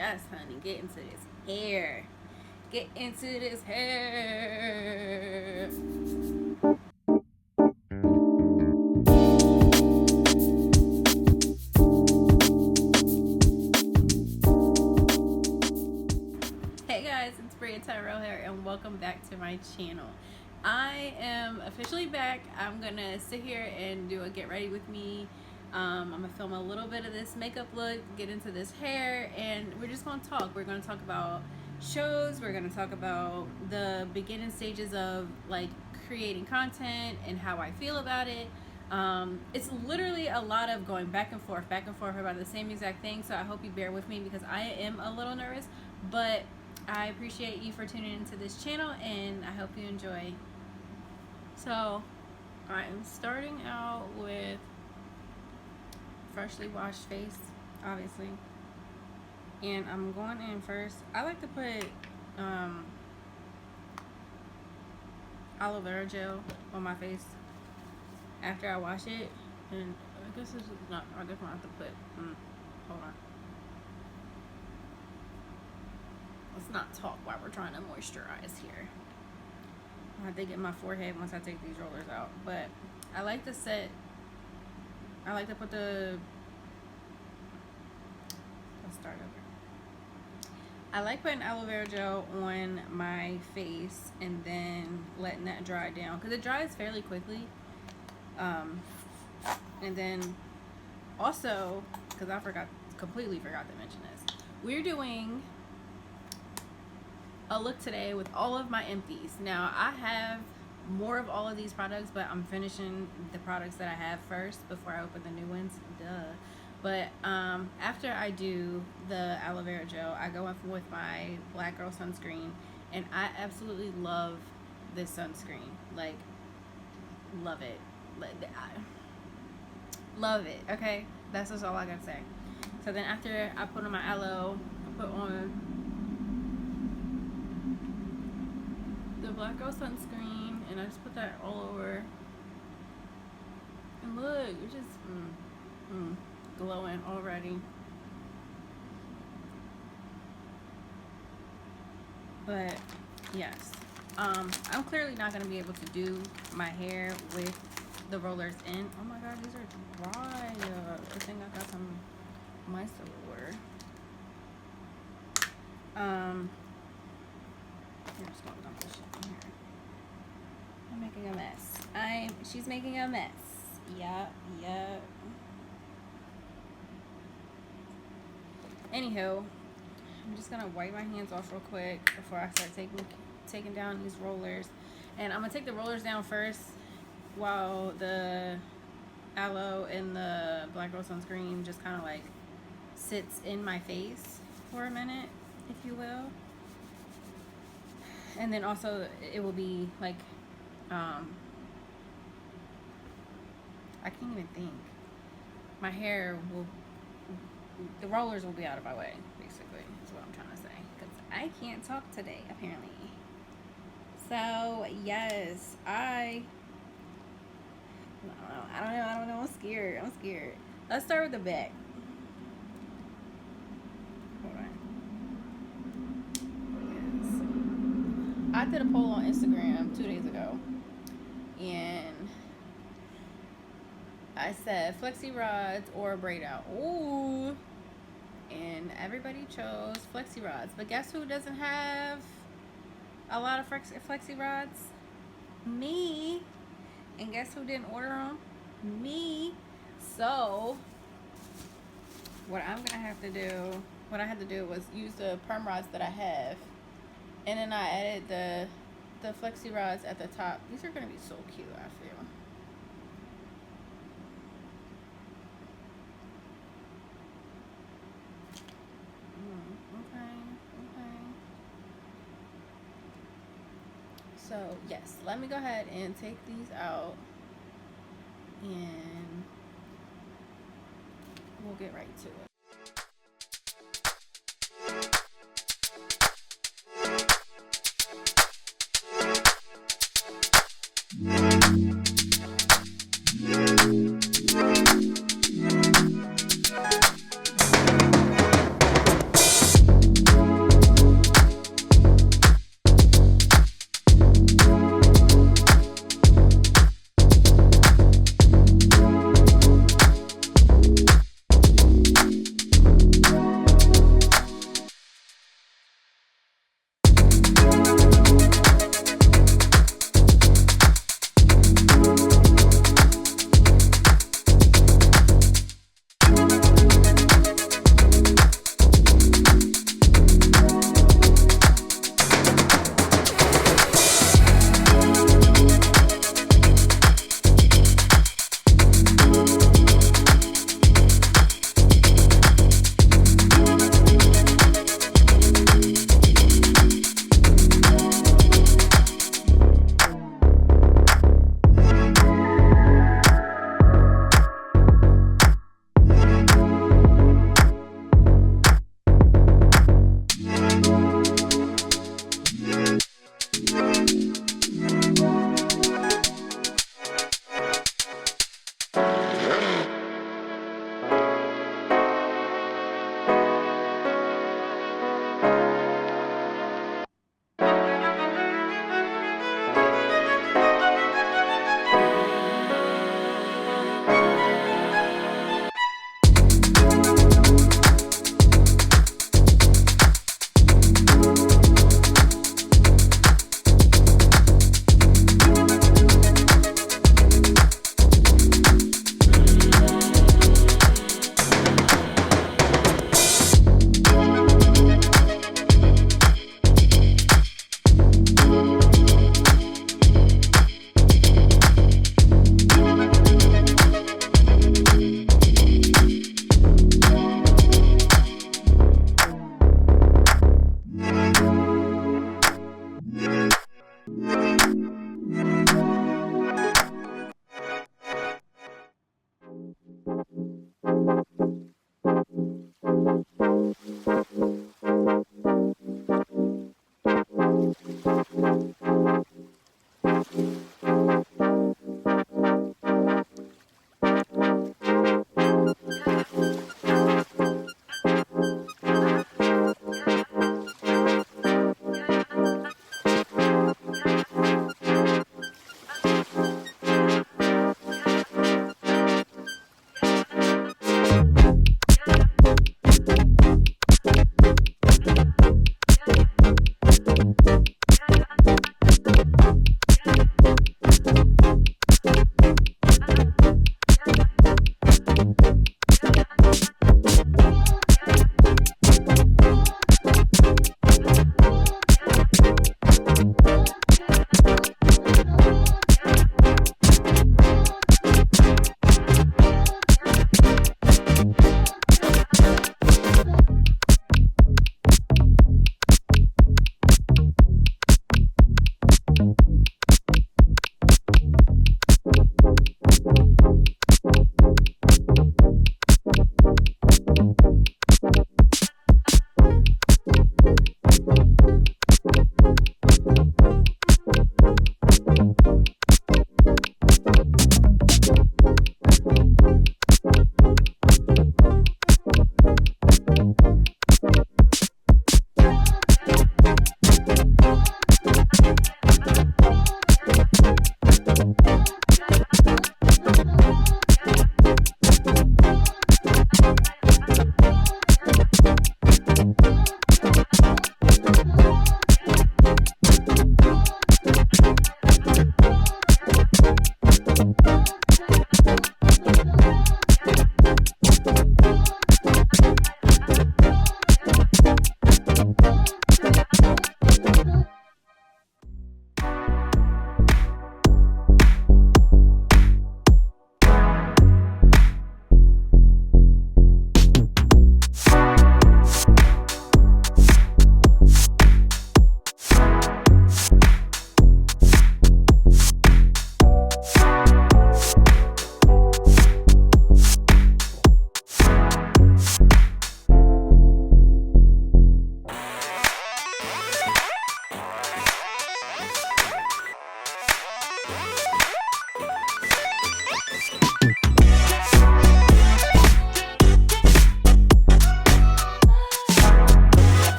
Yes, honey. Get into this hair. Get into this hair. Hey guys, it's Bria Tyrell here, and welcome back to my channel. I am officially back. I'm gonna sit here and do a get ready with me. I'm gonna film a little bit of this makeup look, get into this hair, and we're just gonna talk. We're gonna talk about shows. We're gonna talk about the beginning stages of like creating content and how I feel about it. It's literally a lot of going back and forth about the same exact thing. So I hope you bear with me because I am a little nervous, but I appreciate you for tuning into this channel, and I hope you enjoy. So I'm starting out with freshly washed face, obviously, and I'm going in first. I like to put aloe vera gel on my face after I wash it, and I guess this is not, I definitely have to put hold on. Let's not talk while we're trying to moisturize here. I have to get my forehead once I take these rollers out. But I like to put the, let's start over. I like putting aloe vera gel on my face and then letting that dry down because it dries fairly quickly. And then also, because I completely forgot to mention this, we're doing a look today with all of my empties. Now I have more of all of these products, but I'm finishing the products that I have first before I open the new ones. Duh. But after I do the aloe vera gel, I go in with my Black Girl sunscreen, and I absolutely love this sunscreen. Like, love it. Love it. Okay, that's just all I gotta say. So then after I put on my aloe, I put on the Black Girl sunscreen, and I just put that all over. And look, you're just glowing already. But yes, I'm clearly not gonna be able to do my hair with the rollers in. Oh my god, these are dry. I think I got some micellar water. I'm just gonna dump this shit in here. I'm making a mess. She's making a mess. Yep. Anywho, I'm just gonna wipe my hands off real quick before I start taking down these rollers. And I'm gonna take the rollers down first while the aloe and the Black Girl sunscreen just kind of like sits in my face for a minute, if you will. And then also it will be like, I can't even think. My hair will, the rollers will be out of my way, basically, is what I'm trying to say. Because I can't talk today, apparently. So, yes, I don't know, I'm scared. Let's start with the back. Hold on. Yes. I did a poll on Instagram 2 days ago, and I said flexi rods or braid out. Ooh. And everybody chose flexi rods. But guess who doesn't have a lot of flexi rods? Me. And guess who didn't order them? Me. So what I'm gonna have to do, what I had to do was use the perm rods that I have, and then I added the flexi rods at the top. These are gonna be so cute, I feel. Okay. So yes, let me go ahead and take these out, and we'll get right to it.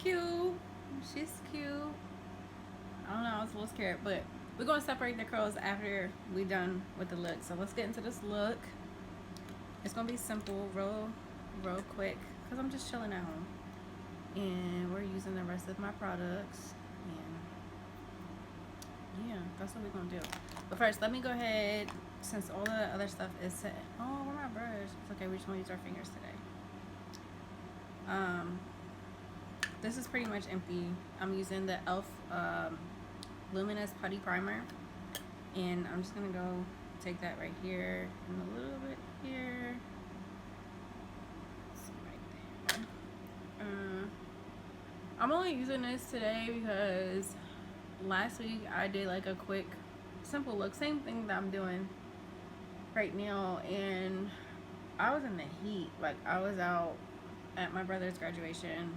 cute. She's cute. I don't know, I was a little scared, but we're gonna separate the curls after we done with the look. So let's get into this look. It's gonna be simple, real quick, because I'm just chilling at home. And we're using the rest of my products. And yeah, that's what we're gonna do. But first, let me go ahead, since all the other stuff is set. Oh, where my brush? It's okay, we just wanna use our fingers today. This is pretty much empty. I'm using the e.l.f. Luminous Putty Primer, and I'm just gonna go take that right here and a little bit here. So right there. I'm only using this today because last week I did like a quick, simple look, same thing that I'm doing right now, and I was in the heat. Like, I was out at my brother's graduation,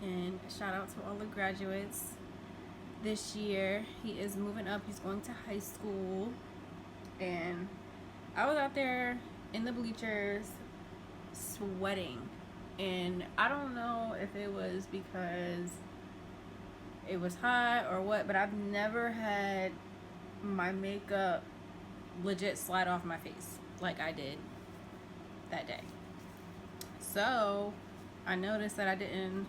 and shout out to all the graduates this year. He is moving up, he's going to high school, and I was out there in the bleachers sweating, and I don't know if it was because it was hot or what, but I've never had my makeup legit slide off my face like I did that day. So I noticed that I didn't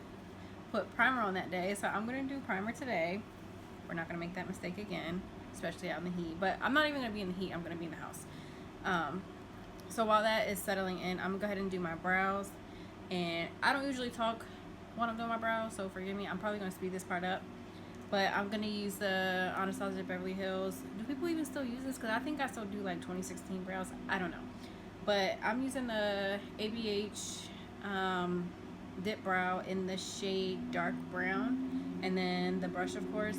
put primer on that day, so I'm gonna do primer today. We're not gonna make that mistake again, especially out in the heat. But I'm not even gonna be in the heat, I'm gonna be in the house. So while that is settling in, I'm gonna go ahead and do my brows. And I don't usually talk when I'm doing my brows, so forgive me. I'm probably gonna speed this part up, but I'm gonna use the Anastasia Beverly Hills. Do people even still use this? Because I think I still do like 2016 brows, I don't know. But I'm using the ABH dip brow in the shade dark brown, and then the brush, of course.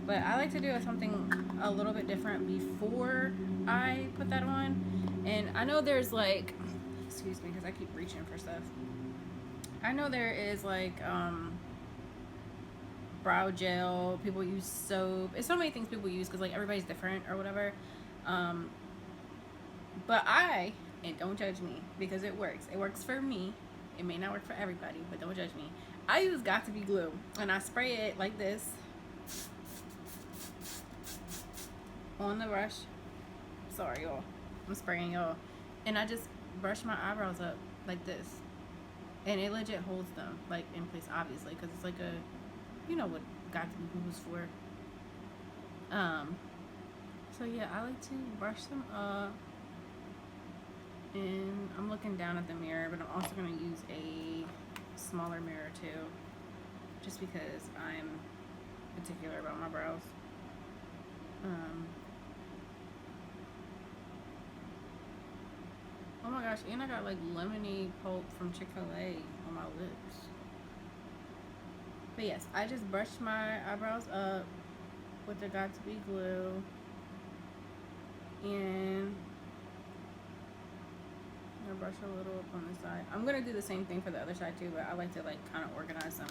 But I like to do something a little bit different before I put that on. And I know there's like, excuse me because I keep reaching for stuff. I know there is like brow gel, people use soap. It's so many things people use because like everybody's different or whatever. But and don't judge me because it works for me. It may not work for everybody, but don't judge me. I use Got to Be glue, and I spray it like this on the brush. Sorry, y'all. I'm spraying y'all. And I just brush my eyebrows up like this. And it legit holds them, like, in place, obviously, because it's like a, you know what Got to Be glue is for. So yeah, I like to brush them up. And I'm looking down at the mirror, but I'm also going to use a smaller mirror too, just because I'm particular about my brows. Oh my gosh, and I got like lemony pulp from Chick-fil-A on my lips. But yes, I just brushed my eyebrows up with the Got to Be glue, and I'm gonna brush a little up on the side. I'm gonna do the same thing for the other side too, but I like to like kind of organize them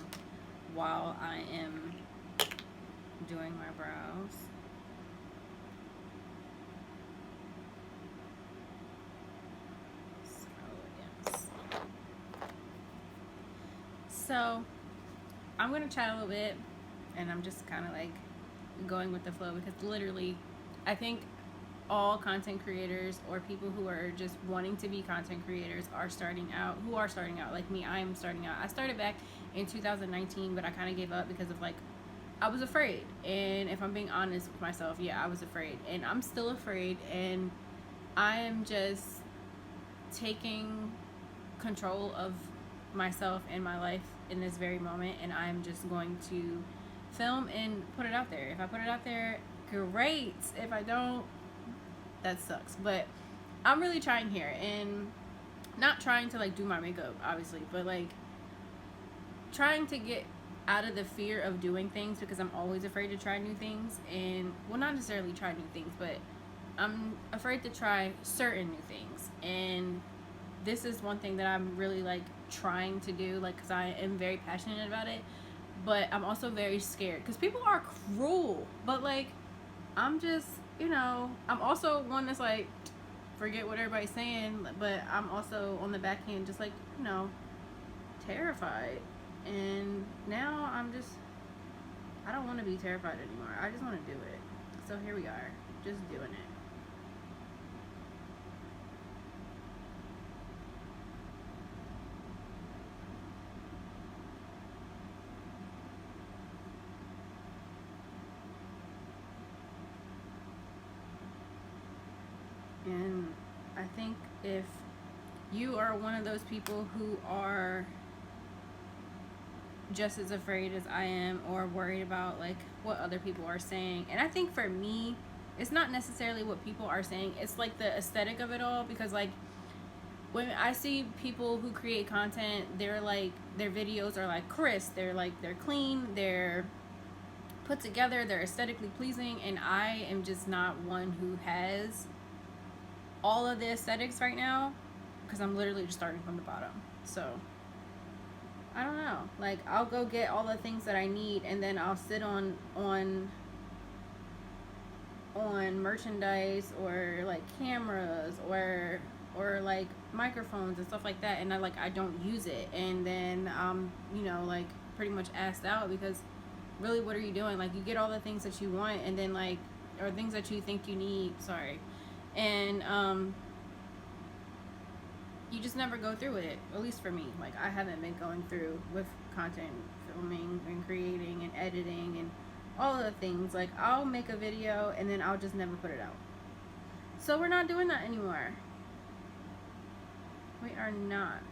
while I am doing my brows. So yes. So I'm gonna chat a little bit, and I'm just kind of like going with the flow because literally, I think all content creators or people who are just wanting to be content creators are starting out, like me. I am starting out. I started back in 2019, but I kind of gave up because of like, I was afraid. And if I'm being honest with myself, yeah, I was afraid, and I'm still afraid, and I am just taking control of myself and my life in this very moment, and I'm just going to film and put it out there. If I put it out there, great. If I don't, that sucks. But I'm really trying here, and not trying to like do my makeup obviously, but like trying to get out of the fear of doing things, because I'm always afraid to try new things. And well, not necessarily try new things, but I'm afraid to try certain new things. And this is one thing that I'm really like trying to do, like, because I am very passionate about it, but I'm also very scared because people are cruel. But like, I'm just, you know, I'm also one that's like, forget what everybody's saying, but I'm also on the back end just like, you know, terrified And now I don't want to be terrified anymore. I just want to do it. So here we are, just doing it. And I think if you are one of those people who are just as afraid as I am, or worried about like what other people are saying, and I think for me, it's not necessarily what people are saying, it's like the aesthetic of it all. Because like when I see people who create content, they're like, their videos are like crisp, they're clean, they're put together, they're aesthetically pleasing, and I am just not one who has all of the aesthetics right now, because I'm literally just starting from the bottom. So I don't know, like I'll go get all the things that I need, and then I'll sit on merchandise, or like cameras, or like microphones and stuff like that, and I don't use it, and then you know, like pretty much asked out, because really, what are you doing? Like, you get all the things that you want, and then like, or things that you think you need, sorry, and you just never go through with it. At least for me, like I haven't been going through with content filming and creating and editing and all of the things. Like, I'll make a video and then I'll just never put it out. So we're not doing that anymore. We are not.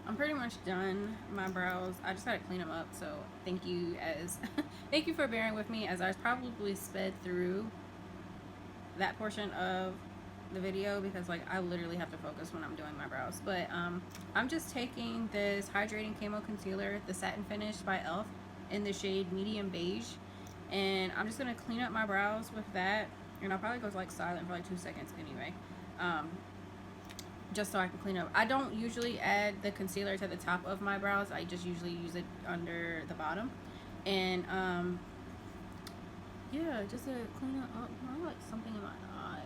I'm pretty much done my brows. I just gotta clean them up. So thank you thank you for bearing with me as I probably sped through that portion of the video, because like I literally have to focus when I'm doing my brows. But I'm just taking this hydrating camo concealer, the satin finish by Elf, in the shade medium beige, and I'm just gonna clean up my brows with that, and I'll probably go like silent for like 2 seconds anyway. just so I can clean up. I don't usually add the concealer to the top of my brows. I just usually use it under the bottom. And yeah, just to clean it up. I like something in my eye.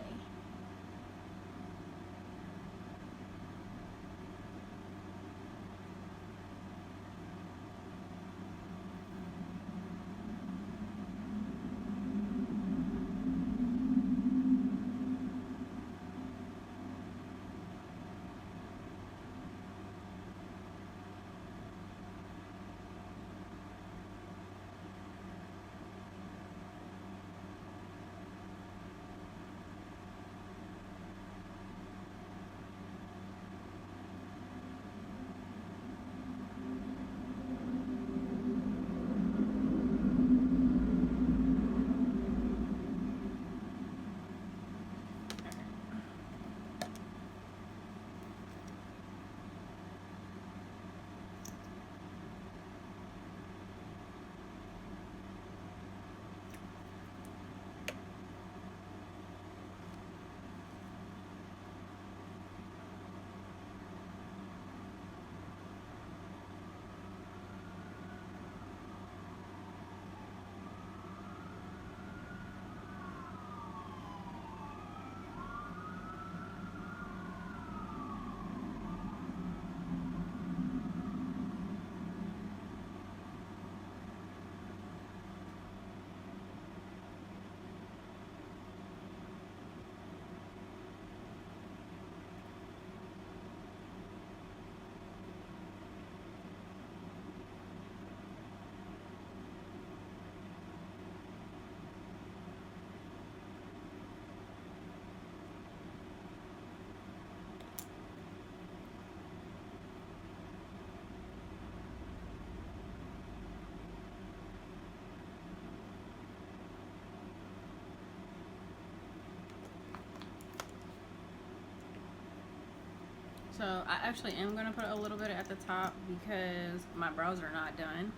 So I actually am going to put a little bit at the top because my brows are not done.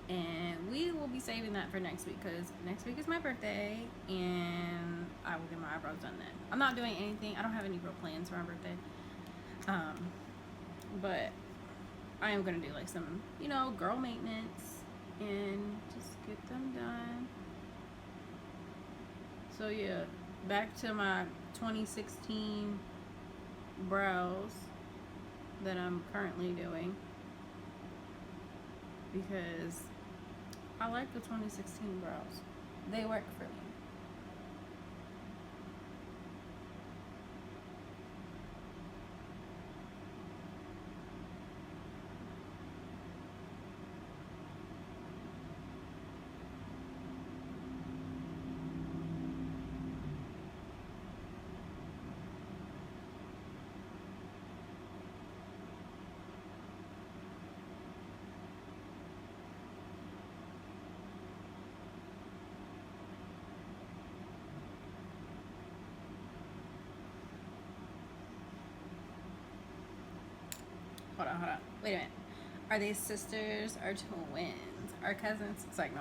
And we will be saving that for next week because next week is my birthday and I will get my eyebrows done then. I'm not doing anything. I don't have any real plans for my birthday. But I am going to do like some, you know, girl maintenance and just get them done. So yeah, back to my 2016 brows that I'm currently doing because I like the 2016 brows. They work for me. Hold on. Wait a minute. Are they sisters or twins or cousins? It's like, no.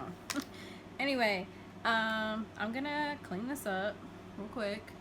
Anyway, I'm gonna clean this up real quick.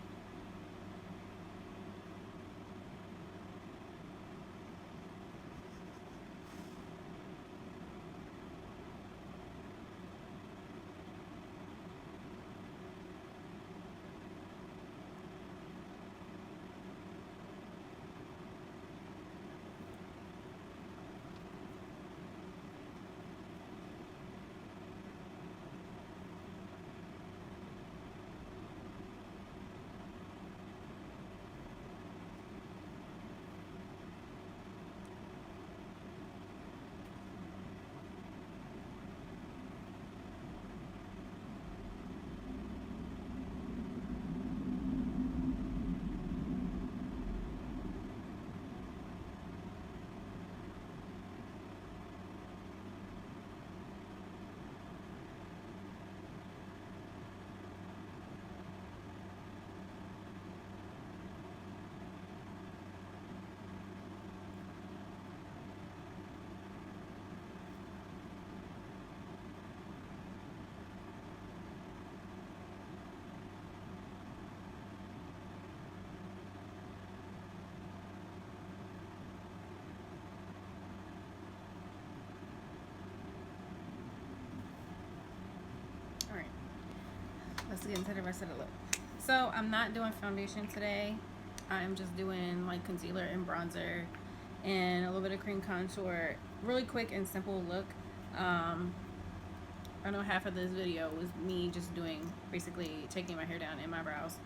get into the rest of the look. So I'm not doing foundation today. I'm just doing like concealer and bronzer and a little bit of cream contour. Really quick and simple look. I know half of this video was me just doing, basically taking my hair down and my brows.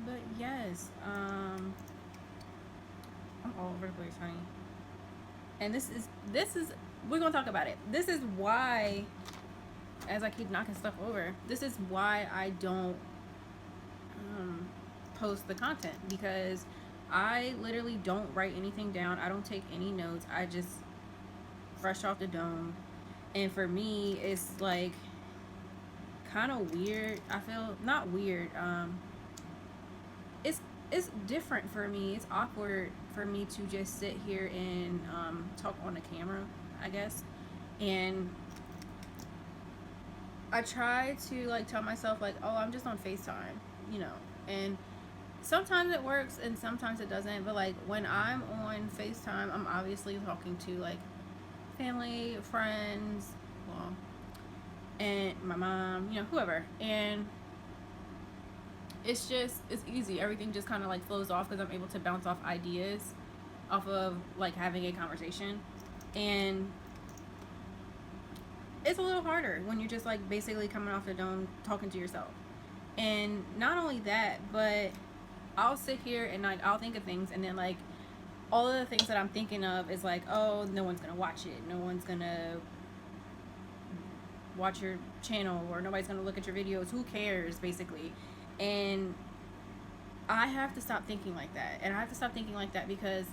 But yes, I'm all over the place, honey. And this is, we're gonna talk about it. This is why, as I keep knocking stuff over, this is why I don't post the content, because I literally don't write anything down. I don't take any notes. I just fresh off the dome. And for me, it's like kind of weird. I feel not weird. It's different for me. It's awkward for me to just sit here and talk on the camera, I guess. And I try to like tell myself like, oh, I'm just on FaceTime, you know. And sometimes it works and sometimes it doesn't. But like when I'm on FaceTime, I'm obviously talking to like family, friends, well, and my mom, you know, whoever. And it's easy. Everything just kind of like flows off because I'm able to bounce off ideas off of like having a conversation. And it's a little harder when you're just like basically coming off the dome talking to yourself. And not only that, but I'll sit here and like I'll think of things, and then like all of the things that I'm thinking of is like, oh, no one's gonna watch it, no one's gonna watch your channel, or nobody's gonna look at your videos, who cares, basically. And I have to stop thinking like that. And I have to stop thinking like that because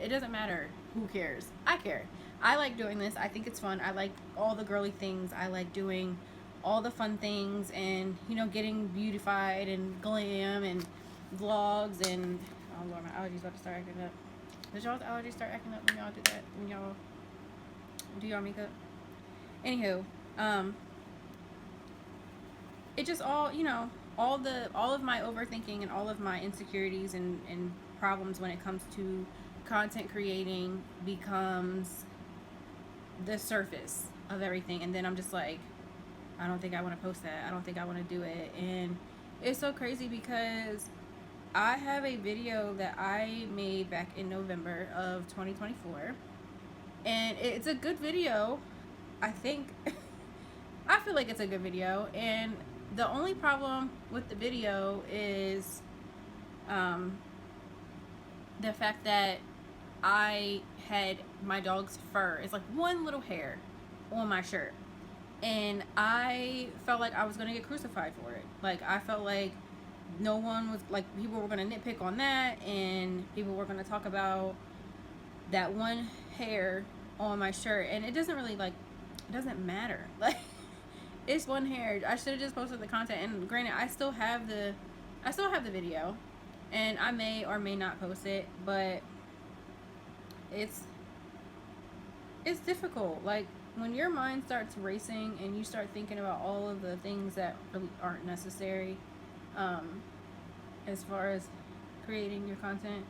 it doesn't matter who cares. I care. I like doing this. I think it's fun. I like all the girly things. I like doing all the fun things, and you know, getting beautified and glam and vlogs. And oh Lord, my allergies about to start acting up. Did y'all's allergies start acting up when y'all do that? When y'all do y'all makeup? Anywho, it just all, you know, all of my overthinking and all of my insecurities and problems when it comes to content creating becomes the surface of everything. And then I'm just like, I don't think I want to post that. I don't think I want to do it. And it's so crazy because I have a video that I made back in November of 2024, and it's a good video. I think I feel like it's a good video, and the only problem with the video is the fact that I had my dog's fur. It's like one little hair on my shirt, and I felt like I was gonna get crucified for it. Like I felt like no one was, like, people were gonna nitpick on that, and people were gonna talk about that one hair on my shirt. And it doesn't really, like, it doesn't matter. Like, it's one hair. I should have just posted the content. And granted, I still have the video, and I may or may not post it, but it's difficult. Like, when your mind starts racing and you start thinking about all of the things that really aren't necessary, as far as creating your content,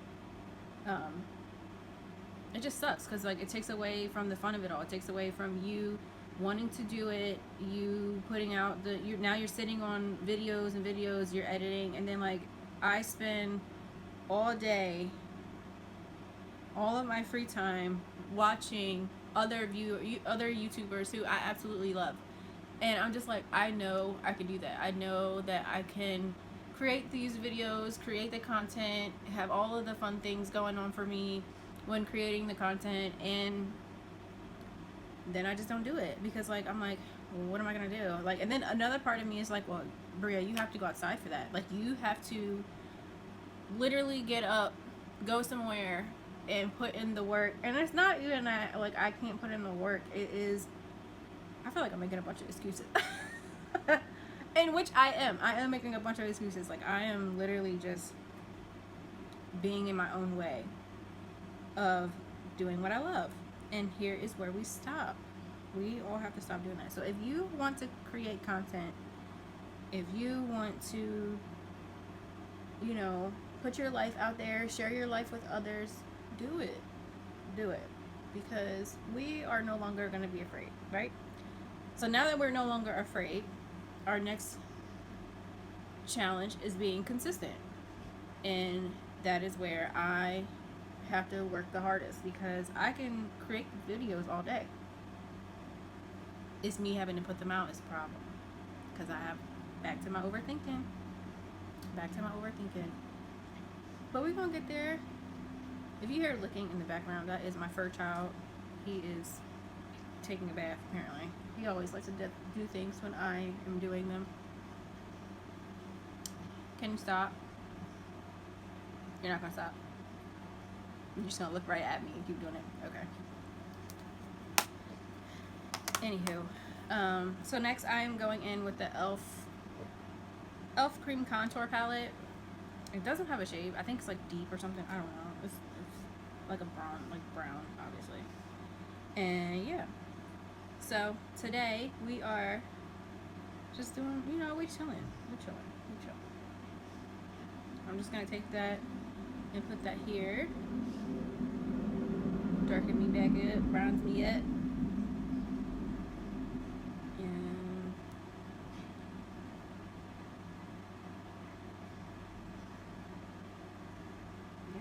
it just sucks, because like it takes away from the fun of it all. It takes away from you wanting to do it, you putting out now you're sitting on videos and videos, you're editing, and then like I spend all day, all of my free time watching other YouTubers who I absolutely love. And I'm just like, I know I can do that. I know that I can create these videos, create the content, have all of the fun things going on for me when creating the content, and then I just don't do it because like I'm like, well, what am I gonna do? Like, and then another part of me is like, well, Bria, you have to go outside for that. Like, you have to literally get up, go somewhere, and put in the work. And it's not even that like I can't put in the work. It is, I feel like I'm making a bunch of excuses. In which I am making a bunch of excuses. Like, I am literally just being in my own way of doing what I love. And here is where we stop. We all have to stop doing that. So if you want to create content, if you want to, you know, put your life out there, share your life with others, do it. Do it. Because we are no longer going to be afraid, right? So now that we're no longer afraid, our next challenge is being consistent. And that is where I have to work the hardest, because I can create videos all day. It's me having to put them out is a problem, because I have back to my overthinking. But we're gonna get there. If you hear licking in the background, that is my fur child. He is taking a bath, apparently. He always likes to do things when I am doing them. Can you stop? You're not gonna stop. You're just gonna look right at me and keep doing it. Okay. Anywho, so next I am going in with the Elf Cream Contour Palette. It doesn't have a shade. I think it's like deep or something. I don't know. It's like a brown, obviously. And yeah. So today we are just doing, we're chilling. I'm just gonna take that and put that here. Darken me back up, bronze me up. And yeah.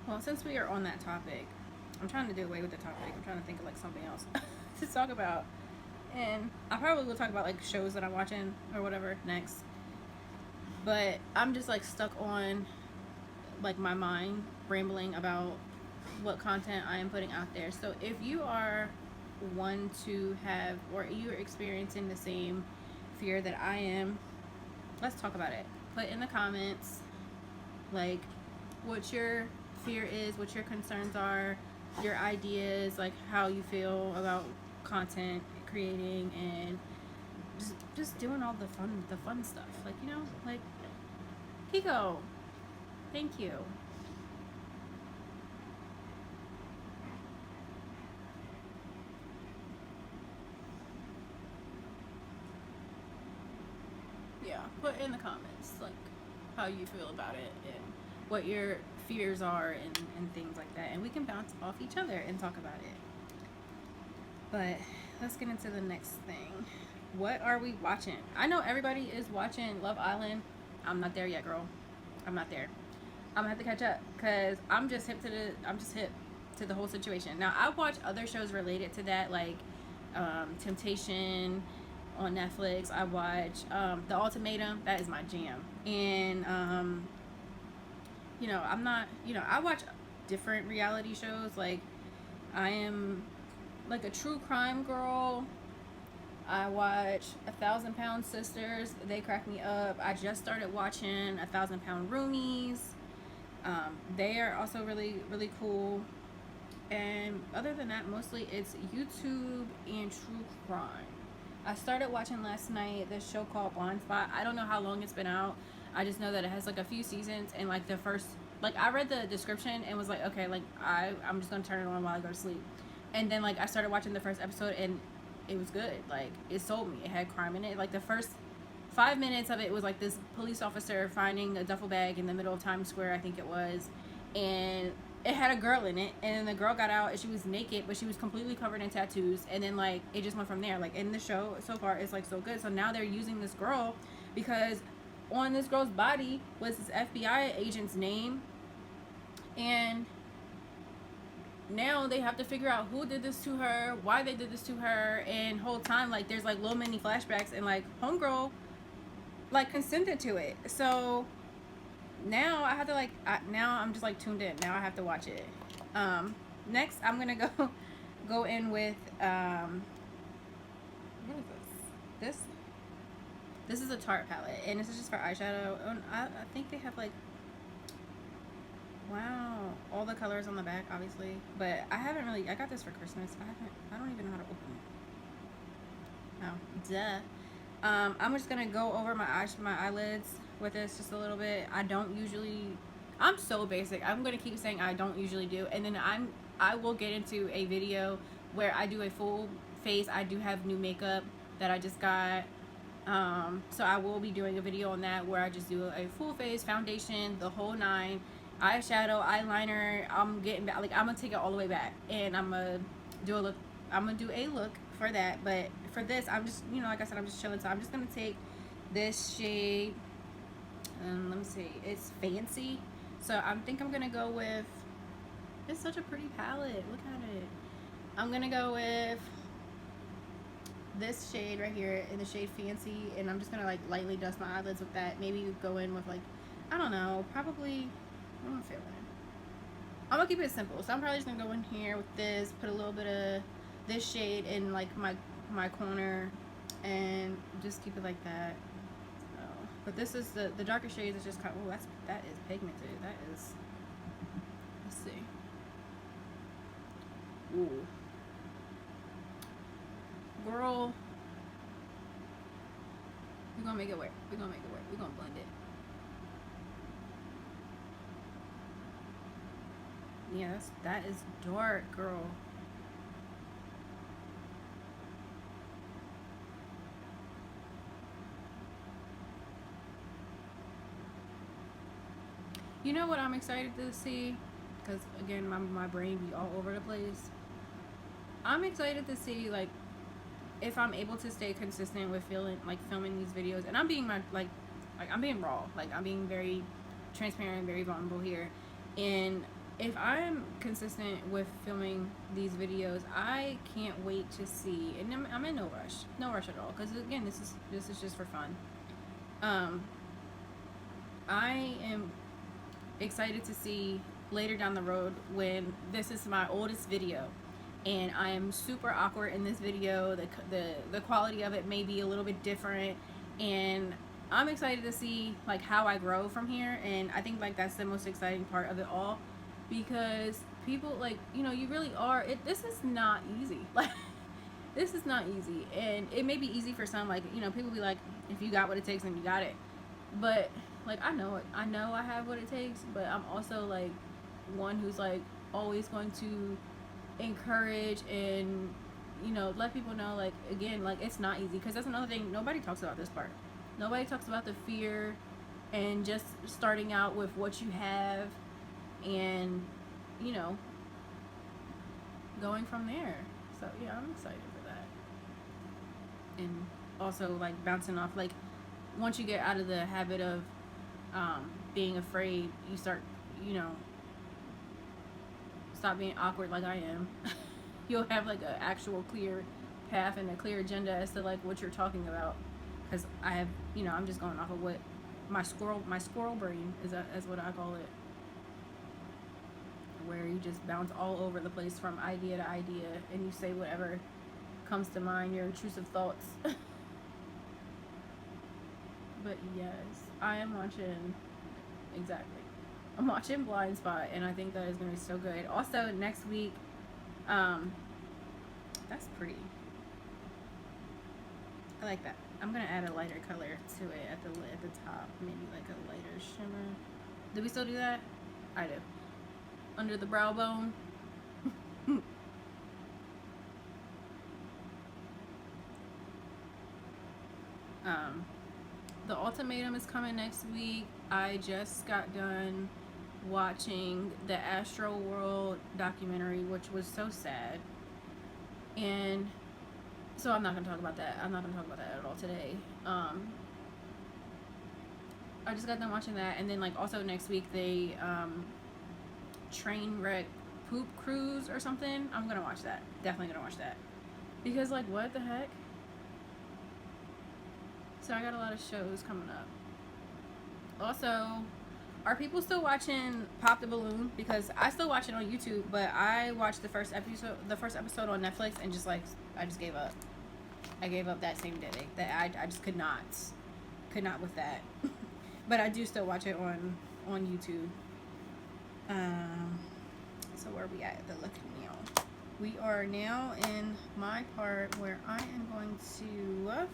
Well, since we are on that topic, I'm trying to do away with the topic. I'm trying to think of like something else to talk about. And I probably will talk about like shows that I'm watching or whatever next. But I'm just like stuck on like my mind rambling about what content I am putting out there. So if you are one to have, or you're experiencing the same fear that I am, let's talk about it. Put in the comments like what your fear is, what your concerns are, your ideas, like how you feel about content creating, and just doing all the fun stuff, like like Kiko, thank you. Yeah, put in the comments like how you feel about it and what your fears are and things like that, and we can bounce off each other and talk about it. But let's get into the next thing. What are we watching? I know everybody is watching Love Island. I'm not there yet, girl. I'm not there. I'm gonna have to catch up, because I'm just hip to the whole situation. Now I watch other shows related to that, like Temptation on Netflix. I watch The Ultimatum. That is my jam. And I'm not, I watch different reality shows. Like I am like a true crime girl. I watch 1,000 Pound Sisters. They crack me up. I just started watching 1,000 Pound Roomies. They are also really, really cool. And other than that, mostly it's YouTube and true crime. I started watching last night this show called Blind Spot. I don't know how long it's been out. I just know that it has like a few seasons, and like the first, like I read the description and was like, okay, like I'm just gonna turn it on while I go to sleep. And then like I started watching the first episode and it was good. Like it sold me. It had crime in it. Like the first 5 minutes of it was like this police officer finding a duffel bag in the middle of Times Square, I think it was, and it had a girl in it, and then the girl got out and she was naked, but she was completely covered in tattoos, and then like it just went from there. Like in the show so far, it's like so good. So now they're using this girl because on this girl's body was this FBI agent's name, and now they have to figure out who did this to her, why they did this to her, and whole time like there's like little mini flashbacks, and like homegirl like consented to it. So now I have to now I'm just like tuned in. Now I have to watch it. Next I'm gonna go in with what is this? This is a Tarte palette, and this is just for eyeshadow. And I think they have like, wow, all the colors on the back, obviously. But I haven't really. I got this for Christmas. I don't even know how to open it. Oh, duh. I'm just gonna go over my eyelids with this just a little bit. I'm so basic. I'm gonna keep saying I don't usually do, and then I will get into a video where I do a full face. I do have new makeup that I just got. So I will be doing a video on that where I just do a full face, foundation, the whole nine. eyeshadow, eyeliner. I'm getting back, like I'm gonna take it all the way back, and I'm gonna do a look. I'm gonna do a look for that. But for this, I'm just, you know, like I said, I'm just chilling. So I'm just gonna take this shade, and let me see, it's Fancy. So I think I'm gonna go with. It's such a pretty palette. Look at it. I'm gonna go with this shade right here in the shade Fancy, and I'm just gonna like lightly dust my eyelids with that. Maybe go in with like, I don't know, probably, what am I feeling? I'm gonna keep it simple, so I'm probably just gonna go in here with this, put a little bit of this shade in like my corner, and just keep it like that. So, but this is the darker shades is just kind of, oh, that is pigmented. That is, let's see. Ooh. Girl, we're gonna make it work. We're gonna make it work. We're gonna blend it. Yeah, that is dark, girl. You know what I'm excited to see? Because again, my brain be all over the place. I'm excited to see like if I'm able to stay consistent with filming these videos, and I'm being I'm being raw, like I'm being very transparent, very vulnerable here. And if I'm consistent with filming these videos, I can't wait to see. And I'm in no rush at all, because again, this is just for fun. I am excited to see later down the road when this is my oldest video and I am super awkward in this video. The quality of it may be a little bit different, and I'm excited to see like how I grow from here. And I think like that's the most exciting part of it all, because people, like, you know, you really are, this is not easy. Like, this is not easy, and it may be easy for some, like, you know, people be like, if you got what it takes, then you got it. But like, I know I have what it takes, but I'm also like one who's like always going to encourage and, you know, let people know, like, again, like, it's not easy, because that's another thing, nobody talks about this part. Nobody talks about the fear and just starting out with what you have, and, you know, going from there. So yeah, I'm excited for that. And also like bouncing off, like, once you get out of the habit of being afraid, you start, you know, stop being awkward like I am. You'll have like an actual clear path and a clear agenda as to like what you're talking about, because I have, you know, I'm just going off of what my squirrel brain is what I call it, where you just bounce all over the place from idea to idea, and you say whatever comes to mind, your intrusive thoughts. But yes, I am watching, exactly, I'm watching Blind Spot, and I think that is going to be so good. Also, next week, that's pretty. I like that. I'm going to add a lighter color to it at the top, maybe like a lighter shimmer. Do we still do that? I do. Under the brow bone. The Ultimatum is coming next week. I just got done watching the Astro World documentary, which was so sad. And so I'm not going to talk about that. I'm not going to talk about that at all today. I just got done watching that. And then like also next week they train wreck poop cruise or something. I'm going to watch that. Definitely going to watch that. Because like, what the heck? So I got a lot of shows coming up. Also, are people still watching Pop the Balloon? Because I still watch it on YouTube, but I watched the first episode on Netflix, and just like, I just gave up. I gave up that same day. That I just could not with that. But I do still watch it on YouTube. So where are we at the look now? We are now in my part where I am going to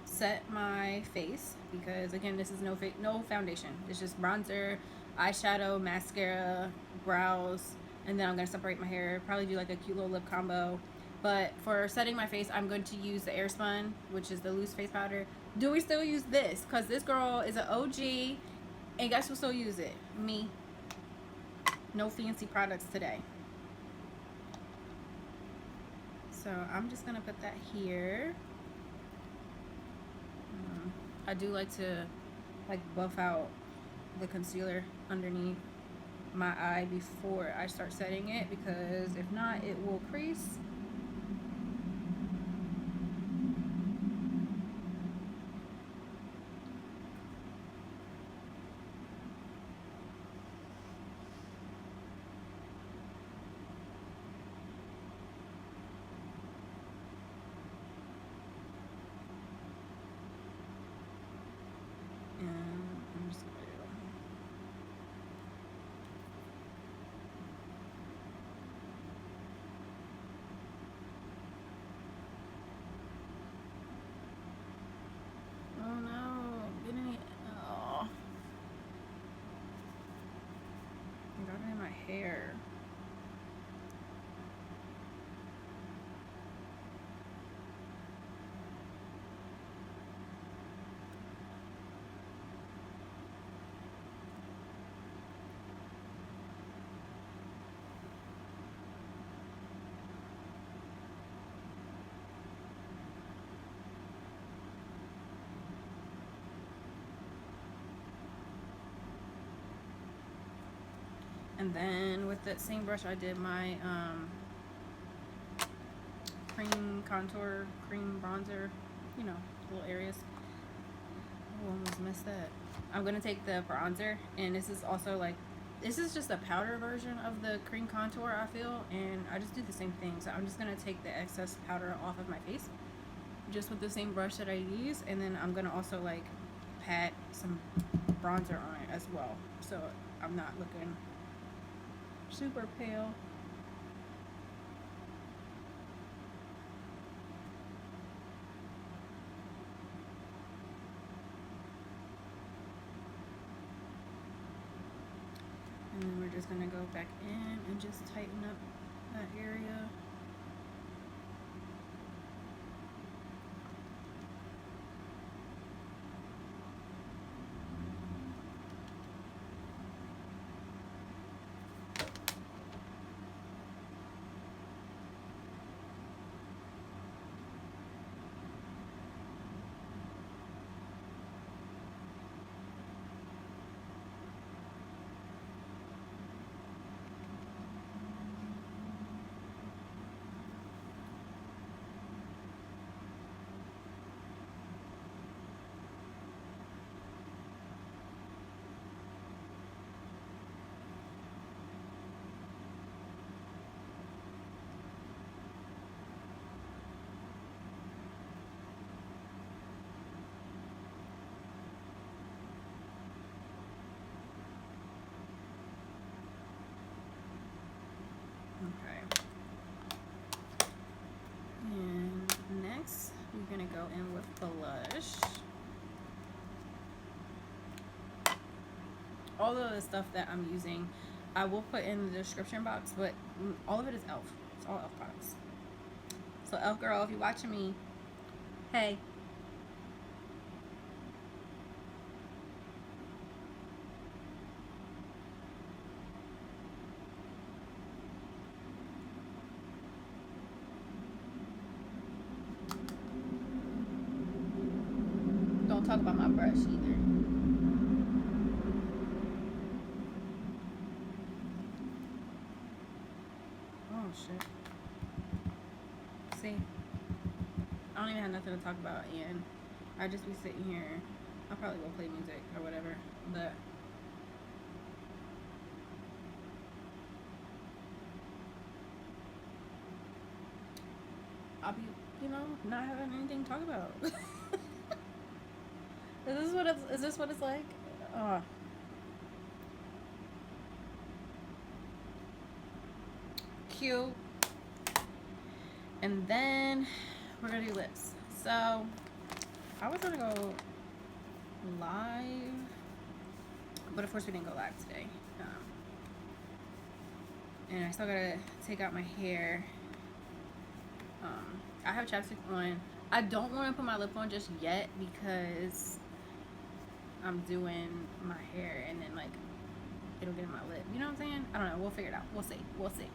set my face, because again, this is no foundation. It's just bronzer, eyeshadow, mascara, brows, and then I'm gonna separate my hair, probably do like a cute little lip combo. But for setting my face, I'm going to use the Airspun, which is the loose face powder. Do we still use this? Because this girl is an OG, And guess who still use it? Me. No fancy products today. So I'm just gonna put that here. I do like to buff out the concealer underneath my eye before I start setting it, because if not, it will crease. Hair. And then with that same brush, I did my cream contour, cream bronzer, you know, little areas. Oh, almost missed that. I'm gonna take the bronzer, and this is also like, this is just a powder version of the cream contour, I feel, and I just do the same thing. So I'm just gonna take the excess powder off of my face, just with the same brush that I use, and then I'm gonna also like pat some bronzer on it as well, so I'm not looking super pale. And then we're just gonna go back in and just tighten up that area. Okay. And next, we're gonna go in with blush. All of the stuff that I'm using, I will put in the description box, but all of it is e.l.f. It's all e.l.f. products. So e.l.f. girl, if you're watching me, hey. Don't talk about my brush either. Oh shit. See, I don't even have nothing to talk about, and I just be sitting here. I probably will play music or whatever, but I'll be, you know, not having anything to talk about. Is this what it's like? Cute. And then we're gonna do lips. So I was gonna go live, but of course we didn't go live today. And I still gotta take out my hair. I have chapstick on. I don't want to put my lip on just yet because I'm doing my hair and then like it'll get in my lip. You know what I'm saying? I don't know. We'll figure it out. We'll see. We'll see.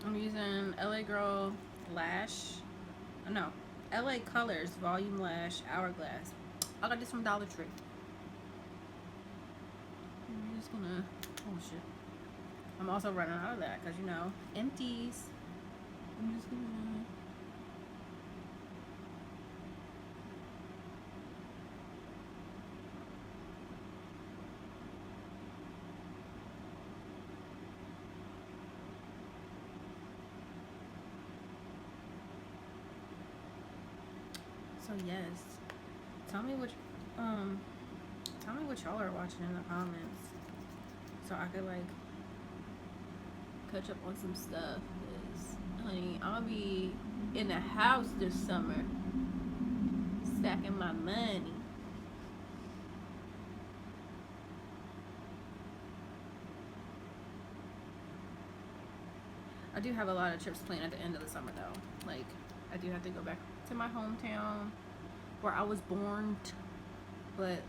I'm using LA Girl Lash. No, LA Colors Volume Lash Hourglass. I got this from Dollar Tree. I'm just gonna. Oh shit. I'm also running out of that because, you know, empties. I'm just gonna. So yes, tell me what y'all are watching in the comments, so I could like catch up on some stuff. Cause honey, I'll be in the house this summer, stacking my money. I do have a lot of trips planned at the end of the summer though. Like I do have to go back to my hometown where I was born, but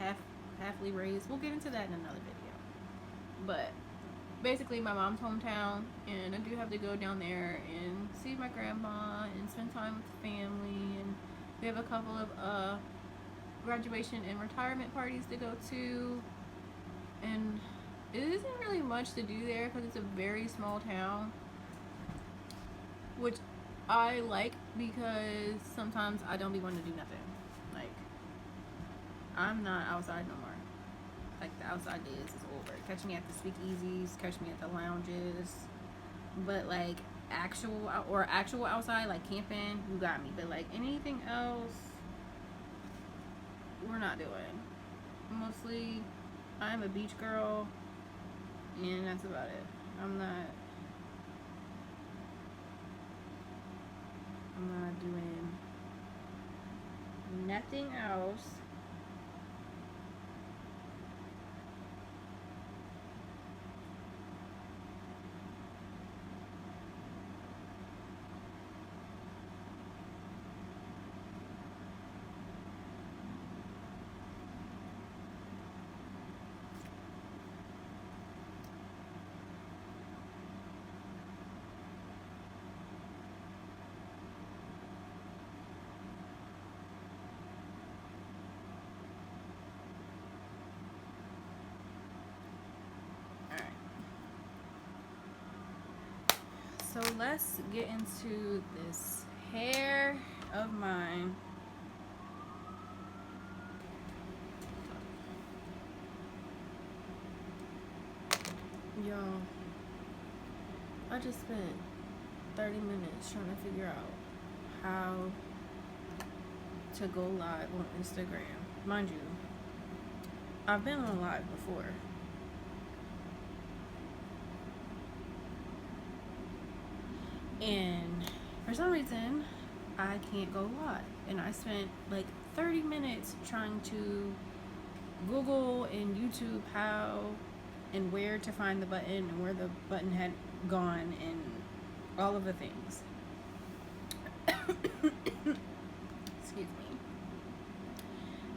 halfly raised. We'll get into that in another video. But basically my mom's hometown, and I do have to go down there and see my grandma and spend time with the family, and we have a couple of graduation and retirement parties to go to, and it isn't really much to do there because it's a very small town, which I like because sometimes I don't be wanting to do nothing. Like, I'm not outside no more. Like, the outside days is over. Catch me at the speakeasies, catch me at the lounges. But, like, actual outside, like camping, you got me. But, like, anything else, we're not doing. Mostly, I'm a beach girl, and that's about it. I'm not doing nothing else. So let's get into this hair of mine. Y'all, I just spent 30 minutes trying to figure out how to go live on Instagram. Mind you, I've been on live before. And for some reason, I can't go live. And I spent like 30 minutes trying to Google and YouTube how and where to find the button and where the button had gone and all of the things. Excuse me.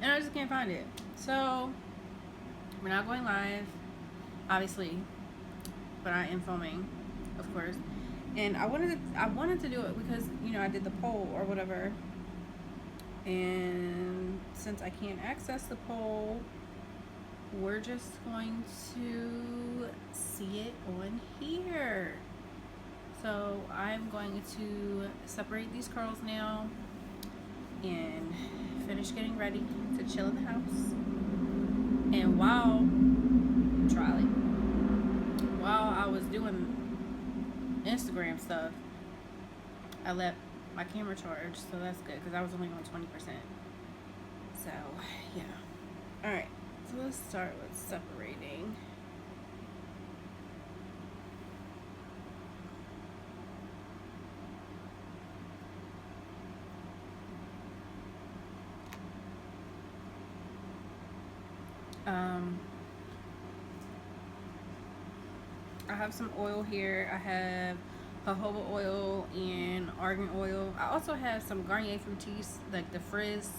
And I just can't find it. So, we're not going live, obviously, but I am filming, of course. And I wanted to do it because, you know, I did the poll or whatever. And since I can't access the poll, we're just going to see it on here. So I'm going to separate these curls now and finish getting ready to chill in the house. And while I was doing Instagram stuff, I let my camera charged, so that's good because I was only on 20%. So yeah. All right, so let's start with separating. I have some oil here. I have jojoba oil and argan oil. I also have some Garnier Fructis, like the frizz.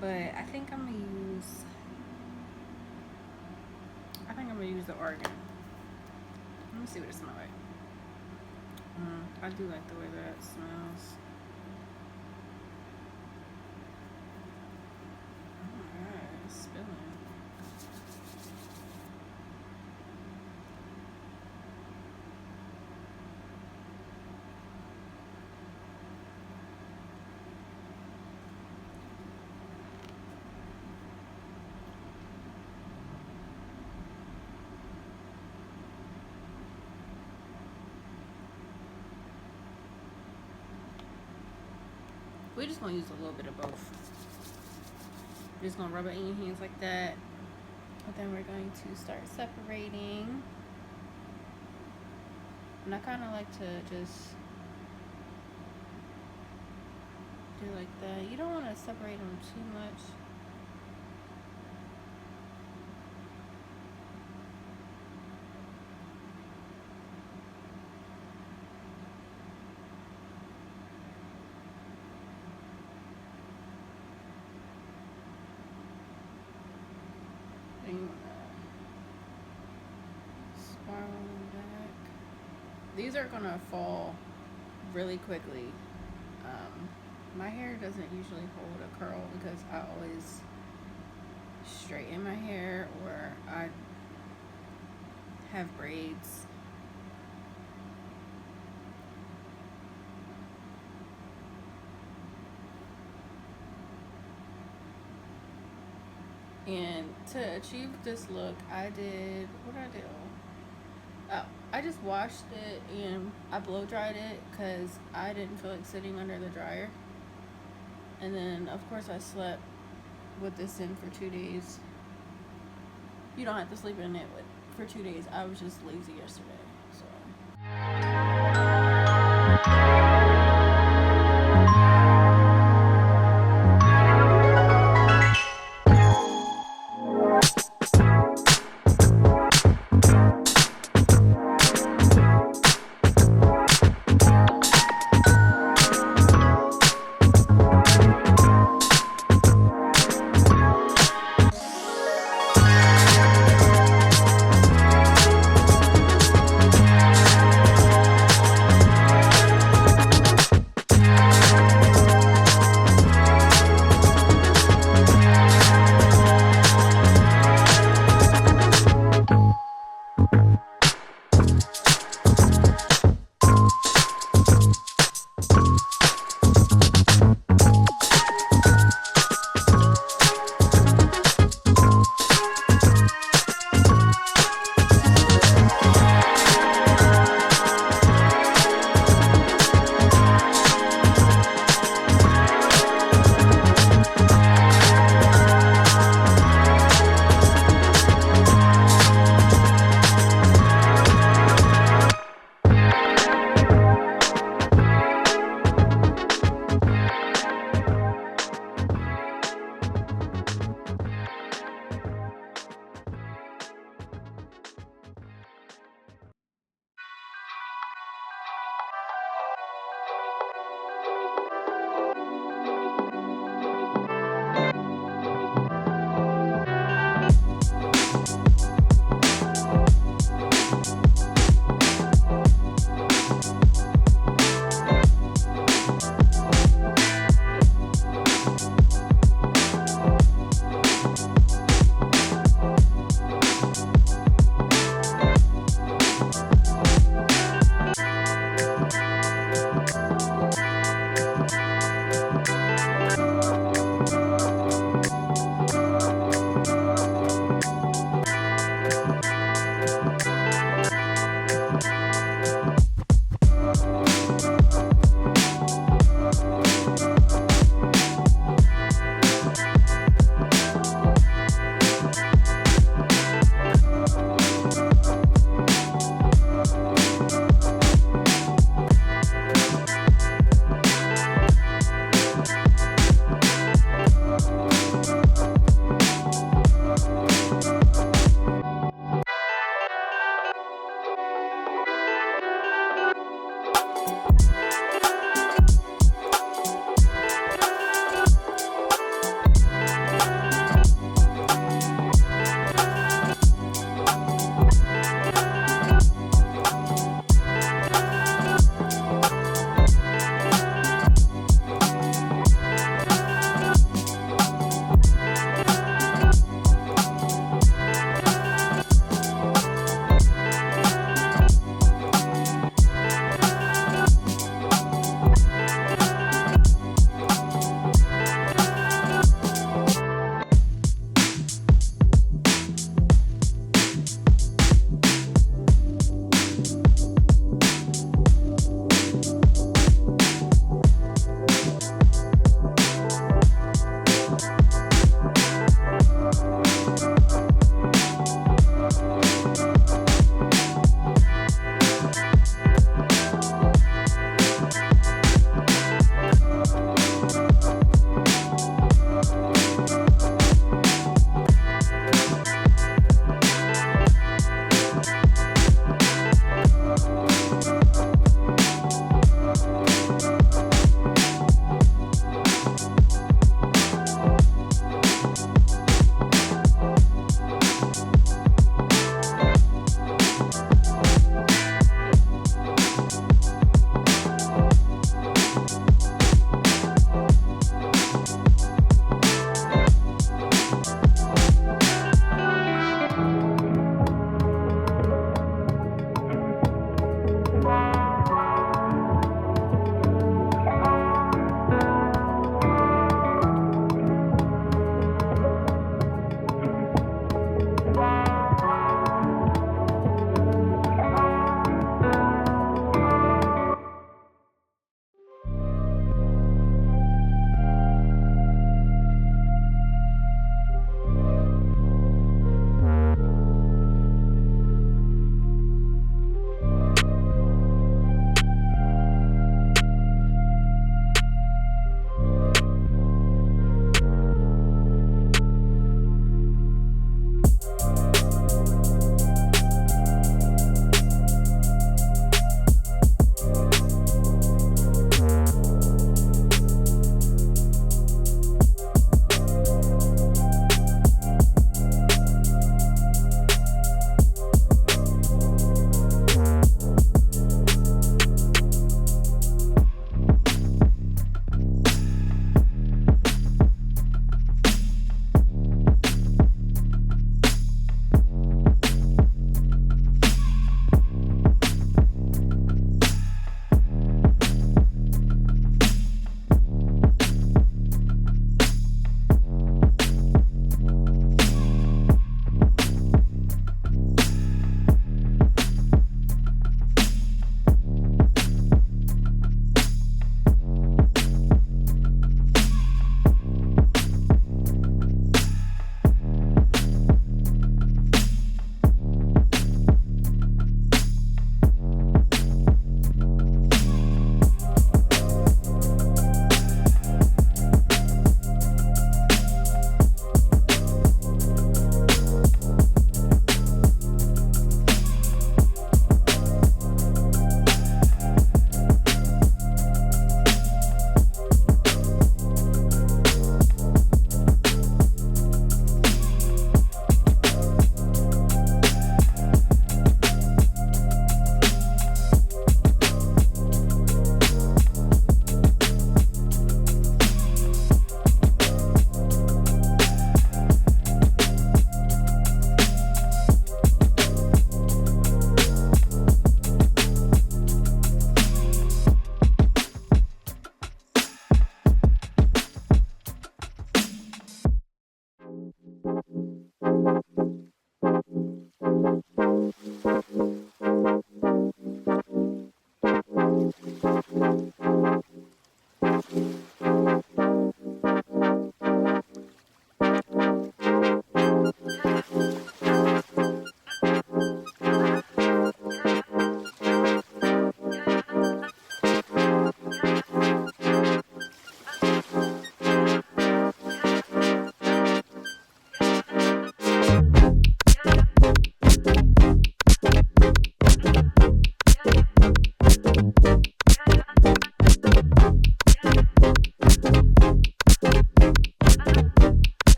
But I think I'm gonna use the argan. Let me see what it smells like. I do like the way that smells. Alright, it's spilling. We're just gonna use a little bit of both. We're just gonna rub it in your hands like that. And then we're going to start separating. And I kind of like to just do like that. You don't want to separate them too much. Spiral them back. These are gonna fall really quickly. My hair doesn't usually hold a curl because I always straighten my hair or I have braids. And to achieve this look, I did, what did I do? Oh, I just washed it and I blow dried it because I didn't feel like sitting under the dryer. And then, of course, I slept with this in for 2 days. You don't have to sleep in it for 2 days. I was just lazy yesterday, so.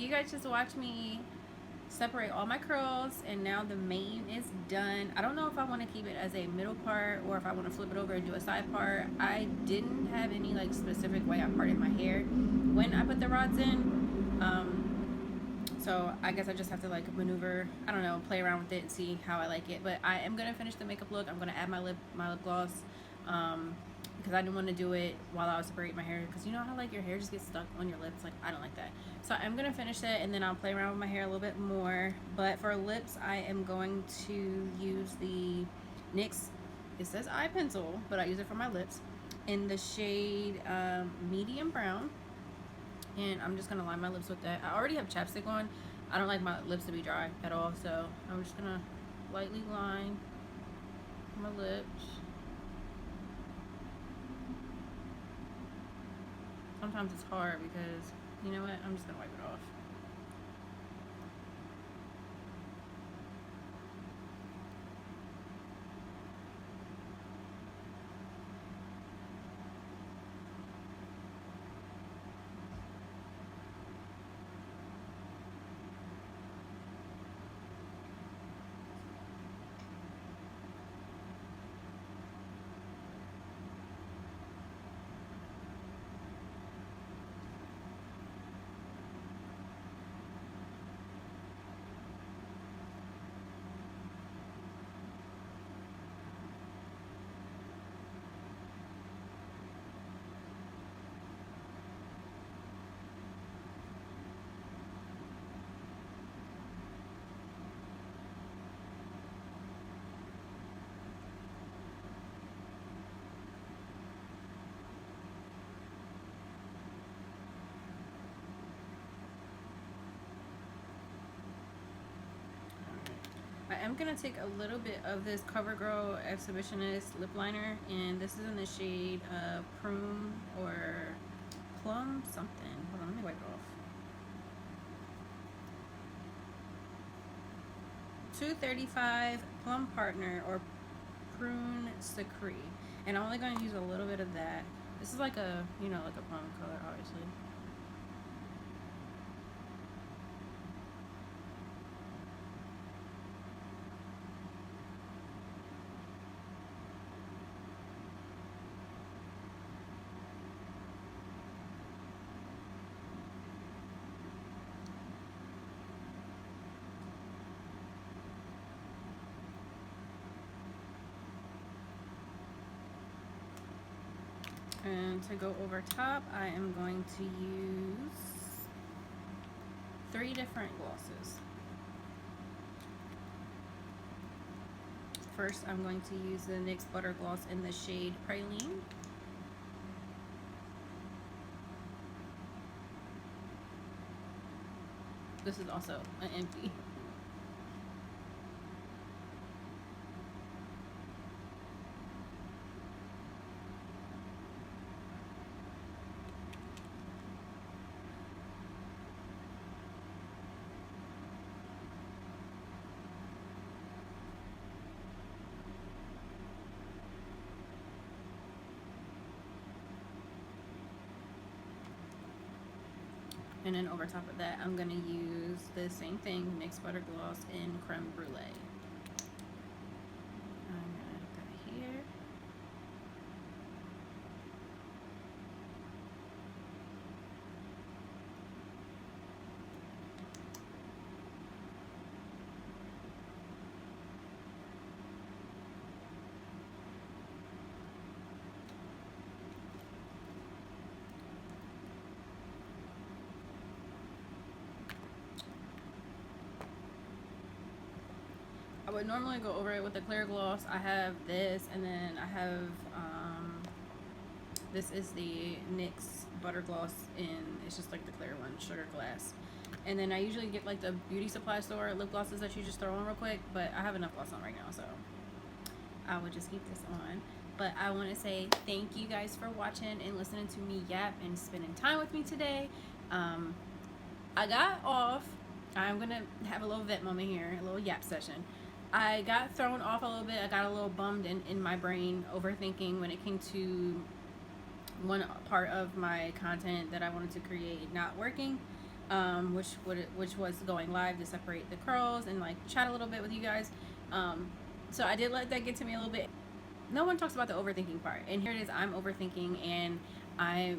you guys just watched me separate all my curls, and now the mane is done. I don't know if I want to keep it as a middle part or if I want to flip it over and do a side part. I didn't have any like specific way I parted my hair when I put the rods in. So I guess I just have to like maneuver, I don't know, play around with it and see how I like it. But I am gonna finish the makeup look. I'm gonna add my lip gloss, because I didn't want to do it while I was separating my hair, because you know how like your hair just gets stuck on your lips. Like, I don't like that. So I'm gonna finish it and then I'll play around with my hair a little bit more. But for lips, I am going to use the NYX, it says eye pencil, but I use it for my lips, in the shade medium brown. And I'm just gonna line my lips with that. I already have chapstick on. I don't like my lips to be dry at all, so I'm just gonna lightly line my lips. Sometimes it's hard because, you know what, I'm just gonna wipe it off. I am going to take a little bit of this CoverGirl Exhibitionist lip liner, and this is in the shade Prune or Plum something. Hold on, let me wipe it off. 235 Plum Partner or Prune Secret. And I'm only going to use a little bit of that. This is like a, you know, like a plum color, obviously. And to go over top, I am going to use 3 different glosses. First, I'm going to use the NYX Butter Gloss in the shade Praline. This is also an empty. And then over top of that, I'm going to use the same thing, NYX Butter Gloss in Creme Brulee. I'm going to put that here. I would normally go over it with a clear gloss. I have this, and then I have this is the NYX Butter Gloss in, it's just like the clear one, Sugar Glass. And then I usually get like the beauty supply store lip glosses that you just throw on real quick, but I have enough gloss on right now, so I would just keep this on. But I want to say thank you guys for watching and listening to me yap and spending time with me today. I got off. I'm gonna have a little vent moment here, a little yap session. I got thrown off a little bit. I got a little bummed in my brain, overthinking when it came to one part of my content that I wanted to create not working. which was going live to separate the curls and like chat a little bit with you guys. So I did let that get to me a little bit. No one talks about the overthinking part, and here it is. I'm overthinking, and I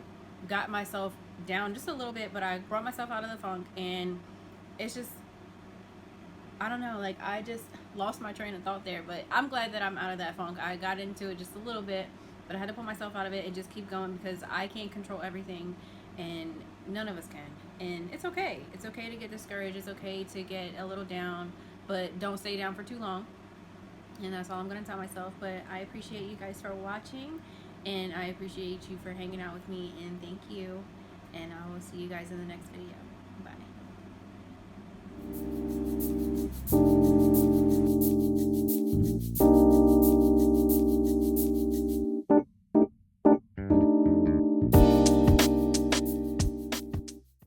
got myself down just a little bit, but I brought myself out of the funk, and it's just, I don't know, like I just lost my train of thought there. But I'm glad that I'm out of that funk. I got into it just a little bit, but I had to pull myself out of it and just keep going, because I can't control everything, and none of us can. And it's okay. It's okay to get discouraged. It's okay to get a little down, but don't stay down for too long. And that's all I'm going to tell myself. But I appreciate you guys for watching, and I appreciate you for hanging out with me, and thank you. And I will see you guys in the next video.